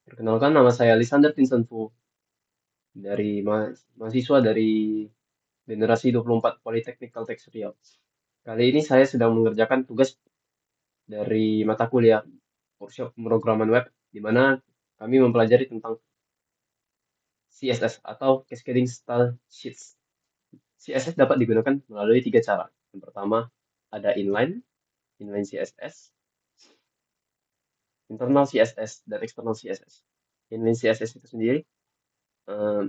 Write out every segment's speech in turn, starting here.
Perkenalkan, nama saya Lisander Vincent Fu dari mahasiswa dari generasi 24 Politeknik Kalteks Riau. Kali ini saya sedang mengerjakan tugas dari mata kuliah workshop pemrograman web, di mana kami mempelajari tentang CSS atau Cascading Style Sheets. CSS dapat digunakan melalui tiga cara. Yang pertama, ada inline CSS, internal CSS, dan external CSS. Inline CSS itu sendiri,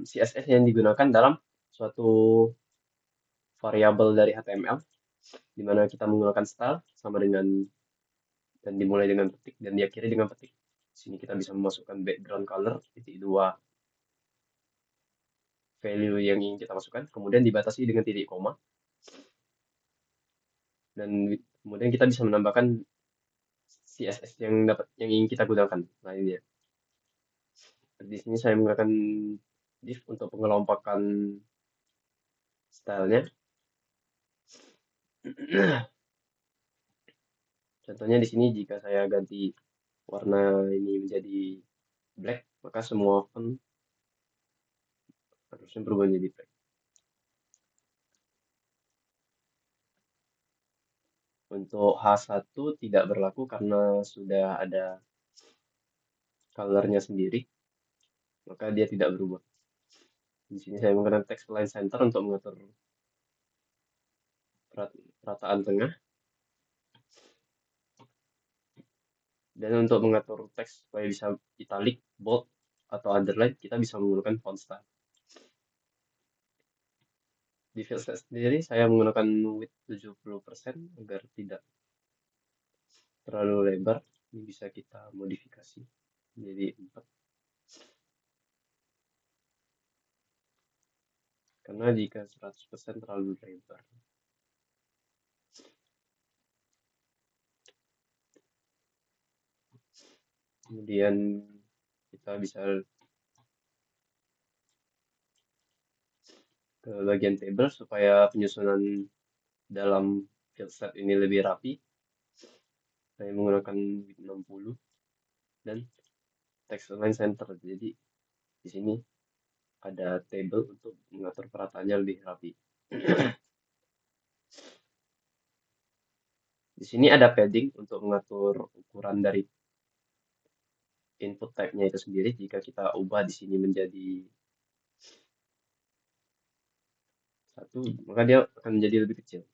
CSS yang digunakan dalam suatu variabel dari HTML, di mana kita menggunakan style sama dengan dan dimulai dengan petik dan diakhiri dengan petik. Di sini kita bisa memasukkan background color, titik dua, value yang ingin kita masukkan, kemudian dibatasi dengan titik koma, dan kemudian kita bisa menambahkan CSS yang ingin kita gunakan lainnya. Di sini saya menggunakan div untuk pengelompokan stylenya. Contohnya di sini jika saya ganti warna ini menjadi black, maka semua font harusnya berubah menjadi black. Untuk H1 tidak berlaku karena sudah ada colornya sendiri, maka dia tidak berubah. Di sini saya menggunakan text align center untuk mengatur perataan tengah. Dan untuk mengatur teks supaya bisa italic, bold, atau underline, kita bisa menggunakan font style. Di field set sendiri, saya menggunakan width 70% agar tidak terlalu lebar. Ini bisa kita modifikasi menjadi 4. Karena jika 100% terlalu lebar. Kemudian kita bisa ke bagian table supaya penyusunan dalam field set ini lebih rapi. Saya menggunakan width 60 dan text align center. Jadi di sini ada table untuk mengatur perataannya lebih rapi. Di sini ada padding untuk mengatur ukuran dari input type-nya itu sendiri. Jika kita ubah di sini menjadi 1, maka dia akan menjadi lebih kecil.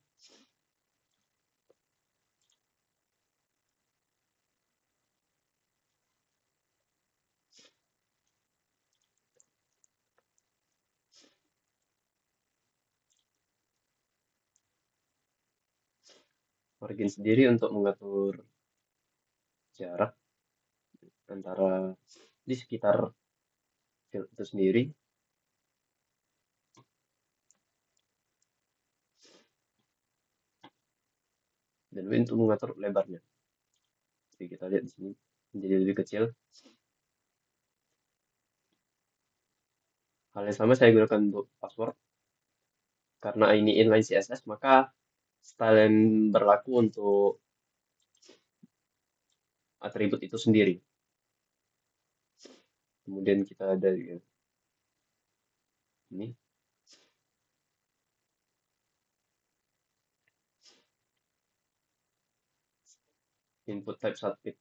Margin sendiri untuk mengatur jarak antara di sekitar field itu sendiri. Dan untuk mengatur lebarnya. Jadi kita lihat di sini menjadi lebih kecil. Hal yang sama saya gunakan untuk password. Karena ini inline CSS, maka style yang berlaku untuk atribut itu sendiri. Kemudian kita ada ini. Input type submit.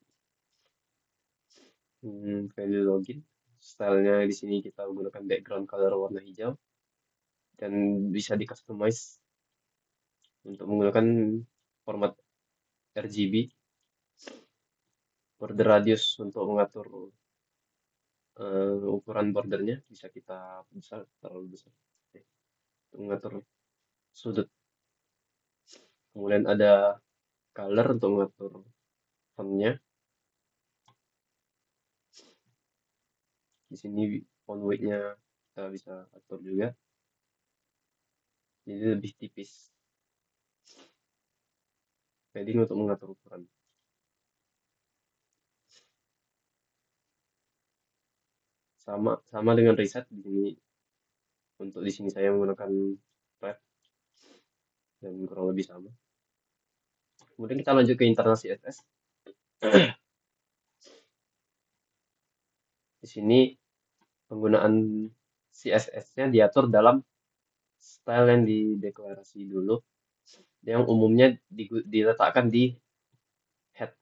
Value login. Stylenya di sini kita gunakan background color warna hijau. Dan bisa di customize untuk menggunakan format RGB. Border radius untuk mengatur ukuran bordernya bisa kita besar, terlalu besar. Untuk mengatur sudut. Kemudian ada color untuk mengatur fontnya. Di sini font weight-nya kita bisa atur juga. Jadi lebih tipis. Padding untuk mengatur ukuran. Sama dengan reset di sini. Untuk di sini saya menggunakan red dan kurang lebih sama. Kemudian kita lanjut ke internal CSS. Di sini penggunaan CSS-nya diatur dalam style yang dideklarasi dulu, yang umumnya diletakkan di head,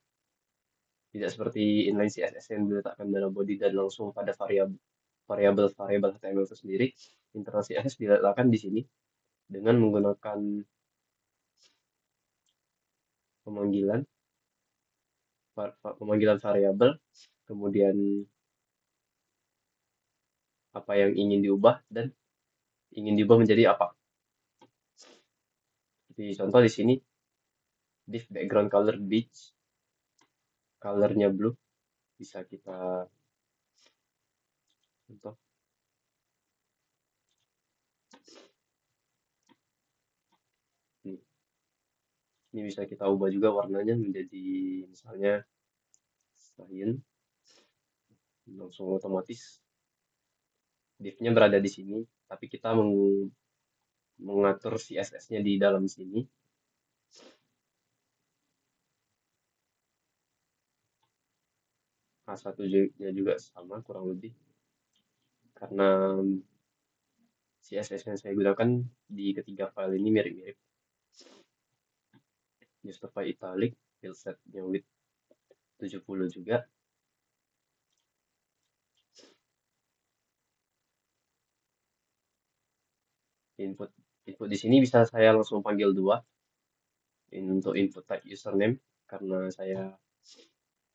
tidak seperti inline CSS yang diletakkan dalam body dan langsung pada variabel HTML itu sendiri. Internal CSS diletakkan di sini dengan menggunakan pemanggilan variabel, kemudian apa yang ingin diubah dan ingin diubah menjadi apa. Seperti contoh di sini, div background color beige, colornya blue, bisa kita contoh. Ini bisa kita ubah juga warnanya menjadi misalnya cyan, langsung otomatis div-nya berada di sini, tapi kita mengatur CSS-nya di dalam sini. H1-nya juga sama kurang lebih, karena CSS yang saya gunakan di ketiga file ini mirip-mirip. Justify italic, fill set-nya width 70 juga. Input di sini bisa saya langsung panggil 2. Untuk input type username, karena saya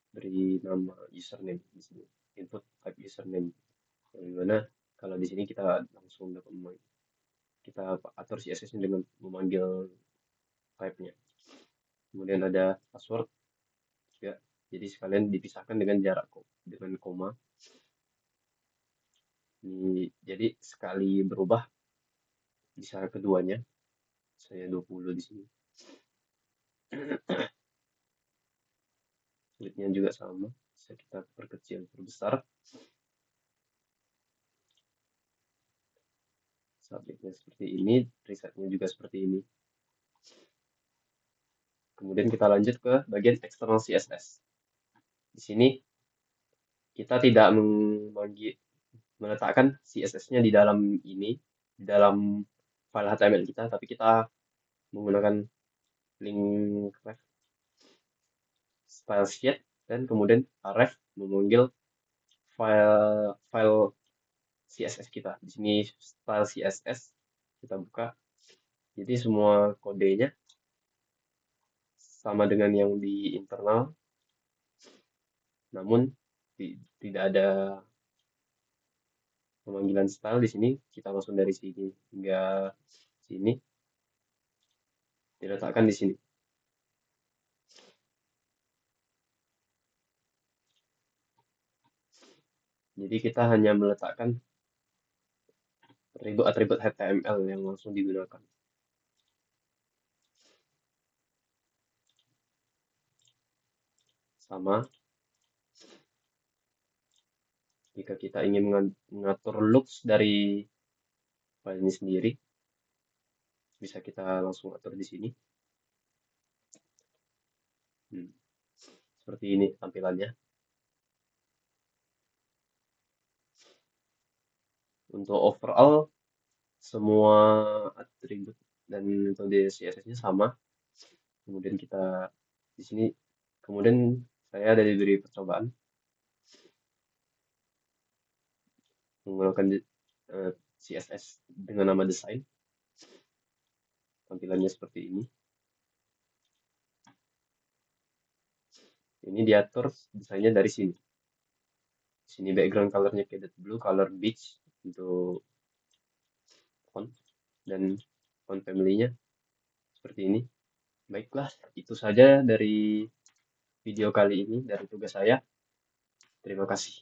beri nama username di sini. Input type username. Yang dimana kalau di sini kita langsung dapat kita atur CSS-nya dengan memanggil type-nya. Kemudian ada password juga. Jadi sekalian dipisahkan dengan jarak dengan koma. Ini jadi sekali berubah bisa keduanya. Saya 20 di sini. Width-nya juga sama. Bisa kita perkecil, perbesar. Subjeknya seperti ini, presetnya juga seperti ini. Kemudian kita lanjut ke bagian external CSS. Di sini kita tidak meletakkan CSS-nya di dalam ini, di dalam file HTML kita, tapi kita menggunakan link ref style sheet dan kemudian ref memanggil file CSS kita. Di sini style CSS kita buka. Jadi semua kodenya sama dengan yang di internal, namun tidak ada pemanggilan style di sini. Kita langsung dari sini hingga sini diletakkan di sini. Jadi kita hanya meletakkan atribut HTML yang langsung digunakan. Sama, jika kita ingin mengatur looks dari file ini sendiri, bisa kita langsung atur di sini. Seperti ini tampilannya. Untuk overall, semua atribut dan metode CSS-nya sama. Kemudian kita di sini, kemudian saya ada diberi percobaan menggunakan CSS dengan nama desain. Tampilannya seperti ini. Ini diatur desainnya dari sini. Sini background colornya shaded blue, color beige untuk font, dan font family-nya seperti ini. Baiklah, itu saja dari video kali ini, dari tugas saya. Terima kasih.